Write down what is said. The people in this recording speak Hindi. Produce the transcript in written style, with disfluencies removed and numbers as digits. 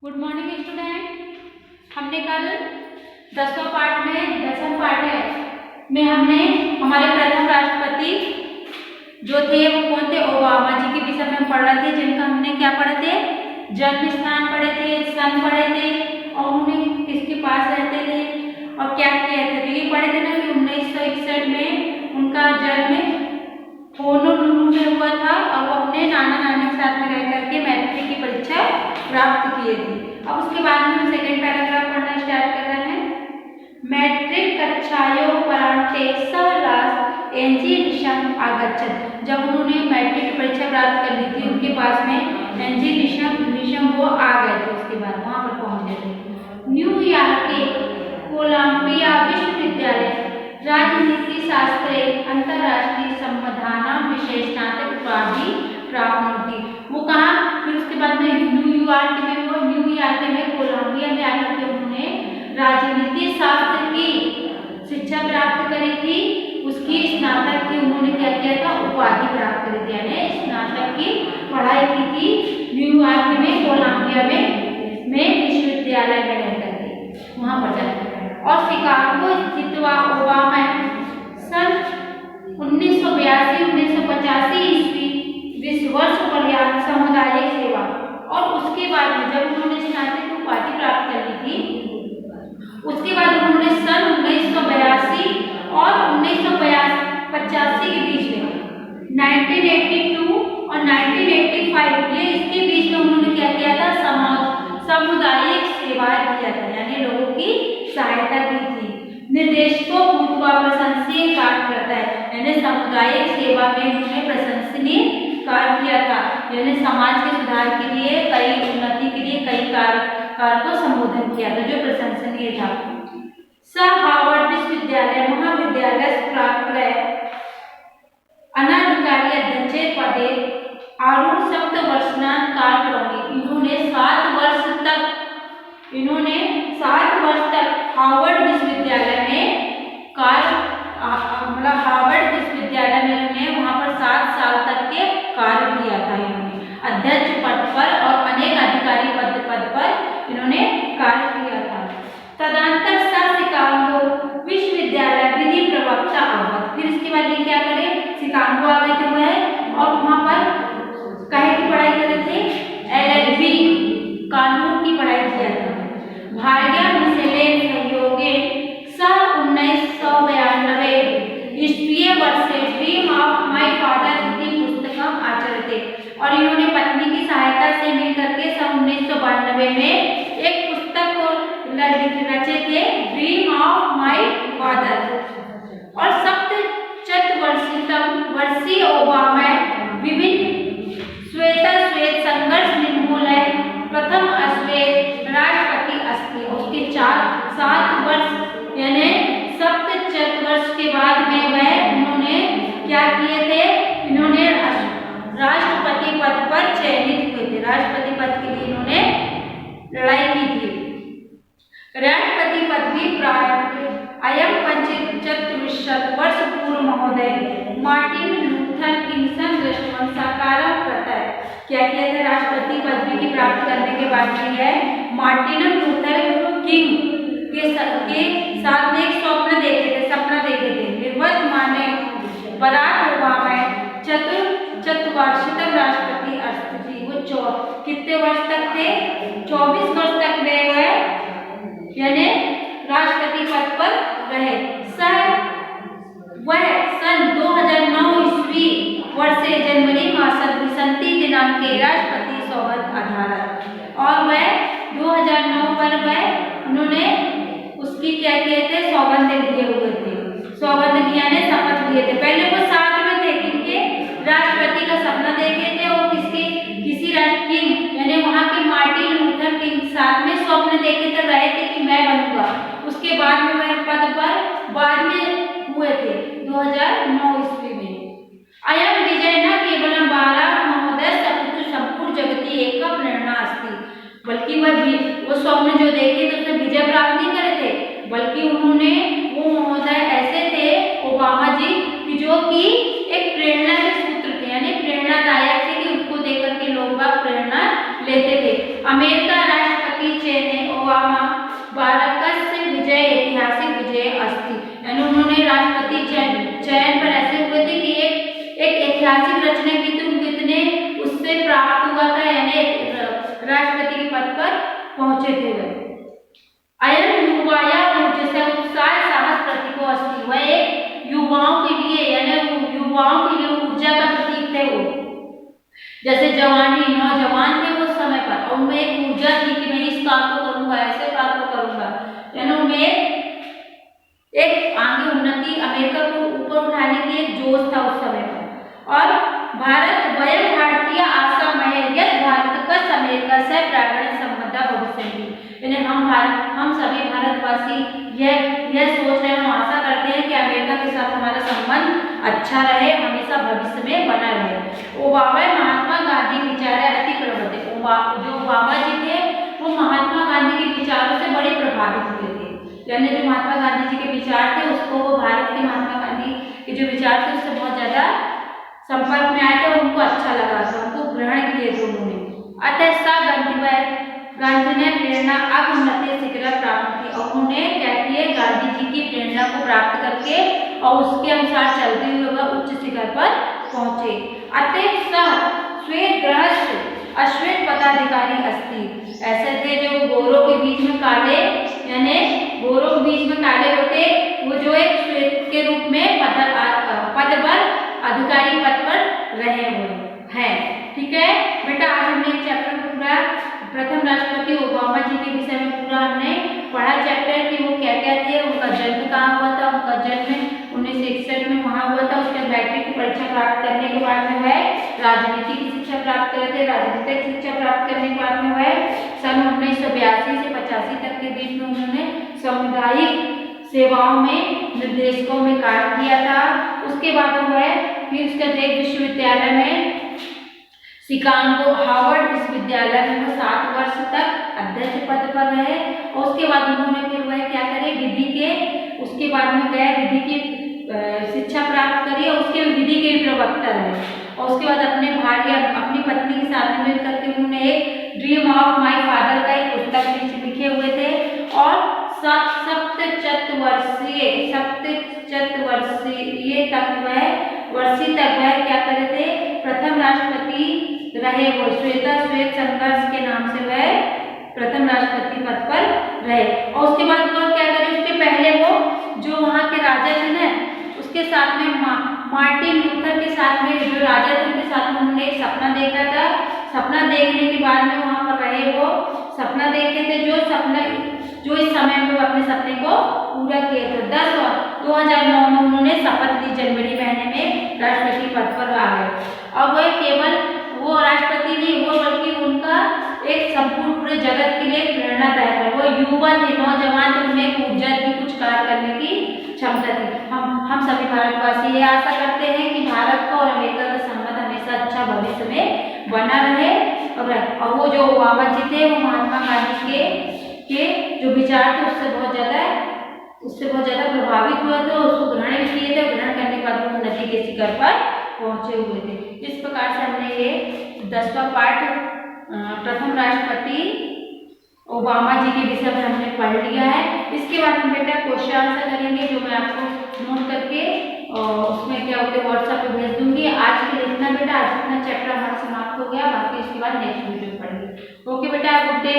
Good morning student. हमने कल 10वां पार्ट में 10वां पार्ट है में हमने हमारे प्रथम राष्ट्रपति जो थे वो कौन थे, ओबामा जी के विषय में हम पढ़ रहे थे, जिनका हमने क्या पढ़े थे, जन्म स्थान पढ़े थे, सन पढ़े थे और उन्हें किसके पास रहते थे और क्या किया था। तो ये पढ़े थे ना कि 1961 में उनका जन्म होनोलुलु में हुआ था और वो अपने नाना नानी के साथ में रह करके मैट्रिक की परीक्षा प्राप्त किए थे। अब उसके बाद में हम सेकंड पैराग्राफ पढ़ना स्टार्ट कर रहे हैं। मैट्रिक कक्षायों परांते सरास एंजीनिशम आगच्छत। जब उन्होंने मैट्रिक की परीक्षा प्राप्त कर ली थी, उनके पास में एंजीनिशम वो आ गए थे, उसके बाद वहां पर पहुंच गए थे। न्यूयॉर्क के कोलंबिया विश्वविद्यालय राजनीति शास्त्र अंतरराष्ट्रीय संबंधान विषय स्नातक उपाधि प्राप्त की। वो कहा फिर उसके बाद में न्यूयॉर्क में कोलंबिया में आकर के उन्होंने राजनीति शास्त्र की शिक्षा प्राप्त करी थी। उसकी स्नातक की उन्होंने क्या किया था, उपाधि प्राप्त करी थी, यानी स्नातक की पढ़ाई की थी न्यूयॉर्क में कोलंबिया में विश्वविद्यालय में रहकर के वहां पर जाकर। और शिकागो स्थित ओबामा सन 1982-1985 ईस्वी 20 वर्ष पर्याप्त सामुदायिक सेवा। और उसके बाद में जब उन्होंने स्नातक की उपाधि प्राप्त कर ली थी, उसके बाद उन्होंने सन 1982 और 1985 के बीच में 1982 और 1985 ये इसके बीच में उन्होंने क्या किया था, सामुदायिक सेवाएं किया था, यानी लोगों की सहायता की थी। निर्देशकों भूतवा प्रशंसनीय कार्य करता है, यानी सामुदायिक सेवा में उन्होंने प्रशंसनीय कार्य किया था, यानी समाज के सुधार के लिए कई उन्नति के लिए कई कार्य को संबोधन किया था जो प्रशंसनीय था। हार्वर्ड विश्वविद्यालय महाविद्यालय प्राप्त अनाधिकारी अध्यक्ष पदे आरूढ़ सप्त वर्षनान काल करोगे। इन्होंने 7 वर्ष तक हार्वर्ड विश्वविद्यालय में हार्वर्ड विश्वविद्यालय में इन्होंने वहां पर 7 साल तक के कार्य किया था। इन्होंने अध्यक्ष पद पर और अनेक अधिकारी पद पर इन्होंने कार्य किया था। तदंतर शिकागो विश्वविद्यालय विधि प्रवक्ता अवध। फिर इसके बाद ये क्या करे, शिकागो आ गए थे वह और वहां पर कहे की पढ़ाई कर रहे थे, LLB कानून की पढ़ाई किया था। भार्या मिशेलेन सहयोगे सन 1992 ईस्वीय वर्षे ड्रीम ऑफ माय फादर इति पुस्तकम आचरते। और इन्होंने पत्नी की सहायता से मिलकर के सन 1992 में एक पुस्तक रचे थे, ड्रीम ऑफ माय फादर। और वर्षीय ओबामा विभिन्न श्वेत संघर्ष निर्मूलन प्रथम अश्वेत राष्ट्रपति अस्ति। उसके 7 वर्ष यानी 7 वर्ष के बाद में वह उन्होंने क्या किए थे, इन्होंने राष्ट्रपति पद पर चयनित हुए थे। राष्ट्रपति पद के लिए इन्होंने लड़ाई की थी। राष्ट्रपति पद भी प्राप्त अयम 45 वर्ष पूर्व महोदय मार्टिन लूथर किंगसन दृष्टवंत साकारम करता है। क्या किया था, राष्ट्रपति पदवी की प्राप्त करने के बाद में है मार्टिन लूथर किंग के साथ में एक सपना देखे थे। निर्वर्तमान बराक ओबामा चतुर्वार्षिक राष्ट्रपति अस्ति। वो कितने वर्ष तक थे, 24 वर्ष तक रहे हुए, यानी राष्ट्रपति पद पर रहे। वह सन 2009 ईस्वी वर्षे जनवरी मास विसंति दिनांक के राष्ट्रपति सौगंध आधार। और वह 2009 पर उन्होंने उसकी क्या किए थे, सौगंध दिए हुए थे। सौगंध दिया ने शपथ लिए थे। पहले वो साथ में थे क्योंकि राष्ट्रपति का सपना देखे थे और किसी राष्ट्र किंग यानी वहां के मार्टिन लूथर किंग साथ में स्वप्न देखे थे, रहे थे कि मैं बनूंगा। उसके बाद में वह पद पर बाद में हुए थे 2009 ईस्वी में। अयम विजय न केवल बालक महोदय सपुत्र संपूर्ण जगती एक प्रेरणा अस्ति। बल्कि वो स्वप्न जो देखे थे उसमें विजय प्राप्त नहीं करे थे, बल्कि उन्होंने वो महोदय ऐसे थे ओबामा जी कि जो कि एक प्रेरणा के सूत्र थे, यानी प्रेरणादायक थे कि उनको देख करके लोग प्रेरणा लेते थे। अमेरिका राष्ट्रपति राष्ट्रपति चयने ओबामा बारकस्य विजय ऐतिहासिक विजय अस्ति, यानी उन्होंने राष्ट्रपति चयन पर ऐसे हुए थे कि एक ऐतिहासिक रचना की थी, उनको इतने उससे प्राप्त हुआ था, यानी राष्ट्रपति के पद पर पहुंचे थे वे। अयम युवाया जैसे उत्साह साहस प्रतीको अस्ति, वह एक युवाओं के लिए यानी युवाओं के लिए ऊर्जा का प्रतीक थे वो, जैसे जवानी नौजवान थे उस समय पर और उनमें एक ऊर्जा थी कि मैं इस काम को करूंगा, ऐसे काम को करूंगा, यानी उनमें एक आगे उन्नति अमेरिका को ऊपर उठाने की एक जोश था उस समय पर। और भारत वयम भारतीय आशा में यद भारत का अमेरिका से प्रागण संबंध भविष्य की, यानी हम सभी भारतवासी यह सोच रहे हैं, हम आशा करते हैं कि अमेरिका के साथ हमारा संबंध अच्छा रहे, हमेशा भविष्य में बना रहे। ओबामा महात्मा गांधी विचार अति प्रबल थे, जो ओबामा जी थे वो महात्मा गांधी के विचारों से बड़े प्रभावित हुए थे, यानी जो महात्मा गांधी जी के विचार थे उसको वो भारत के महात्मा गांधी के जो विचार थे उससे बहुत ज्यादा संपर्क में आए थे और उनको अच्छा लगा था, उनको ग्रहण किए थे उन्होंने। अतः गांधी ने प्रेरणा अब उन्नति शिखर प्राप्त की और उन्होंने क्या किए, गांधी जी की प्रेरणा को प्राप्त करके और उसके अनुसार चलते हुए वह उच्च शिखर पर पहुंचे। अतः सह श्वेत गृहस्थ अश्वेत पदाधिकारी अस्ति, ऐसे थे जो गोरों के बीच में काले, यानी गोरों के बीच में काले होते, वो जो एक श्वेत के रूप में पद पर अधिकारी पद पर रहे हुए हैं। ठीक है बेटा, आज हमने एक चैप्टर पूरा प्रथम राष्ट्रपति ओबामा जी के विषय में पूरा हमने पढ़ा चैप्टर कि वो क्या क्या थे, उनका जन्म कहाँ हुआ था, उनका जन्म 1961 में वहाँ हुआ था, उसके मैट्रिक की परीक्षा प्राप्त करने के बाद में है राजनीति की शिक्षा प्राप्त करे थे, राजनीतिक शिक्षा प्राप्त करने के बाद में है सन 1982 से 85 तक के बीच में उन्होंने सामुदायिक सेवाओं में निर्देशकों में कार्य किया था। उसके बाद वो है फिर उसके बाद विश्वविद्यालय में शिकागो हार्वर्ड विश्वविद्यालय में वो 7 वर्ष तक अध्यक्ष पद पर रहे और उसके बाद उन्होंने फिर वह क्या करे विधि के, उसके बाद में गए विधि की शिक्षा प्राप्त करी और उसके विधि के प्रवक्ता रहे और उसके बाद अपने भाई अपनी पत्नी के साथ मिल करके उन्होंने एक ड्रीम ऑफ माय फादर का एक पुस्तक लिखे हुए थे और 7 वर्षीय तक वह क्या करे थे, प्रथम राष्ट्रपति रहे, वो श्वेत संघर्ष के नाम से वह प्रथम राष्ट्रपति पद पर रहे और उसके बाद वो क्या करे, उसके पहले वो जो वहाँ के राजा थे ना उसके साथ में मार्टिन लूथर के साथ में जो राजा थे उनके साथ में उन्होंने एक सपना देखा था। सपना देखने के बाद में वहाँ पर रहे, वो सपना देखे थे जो इस समय में वो अपने सपने को पूरा किए थे। 2009 में उन्होंने शपथ ली, जनवरी महीने में राष्ट्रपति पद पर आ गए। अब वह केवल वो राष्ट्रपति नहीं वो बल्कि उनका एक संपूर्ण पूरे जगत के लिए प्रेरणादायक है। वो युवा थे, नौजवान थे, उनमें ऊर्जा थी, कुछ कार्य करने की क्षमता थी। हम सभी भारतवासी ये आशा करते हैं कि भारत का और अमेरिका का संबंध हमेशा अच्छा भविष्य में बना रहे और वो जो ओबामा जी थे वो महात्मा गांधी के जो विचार थे उससे बहुत ज्यादा प्रभावित हुए थे और उसको ग्रहण भी किए थे। ग्रहण करने के बाद वो नदी के शिखर पर पहुंचे हुए थे। इस प्रकार से हमने ये 10वां पाठ प्रथम राष्ट्रपति ओबामा जी के विषय में हमने पढ़ लिया है। इसके बाद हम बेटा क्वेश्चन आंसर करेंगे जो मैं आपको नोट करके और उसमें क्या होते व्हाट्सएप पे भेज दूंगी। आज के लिए इतना बेटा, आज इतना चैप्टर हमारा समाप्त हो गया, बाकी इसके बाद नेक्स्ट वीडियो पढ़ेंगे। ओके बेटा, गुड डे।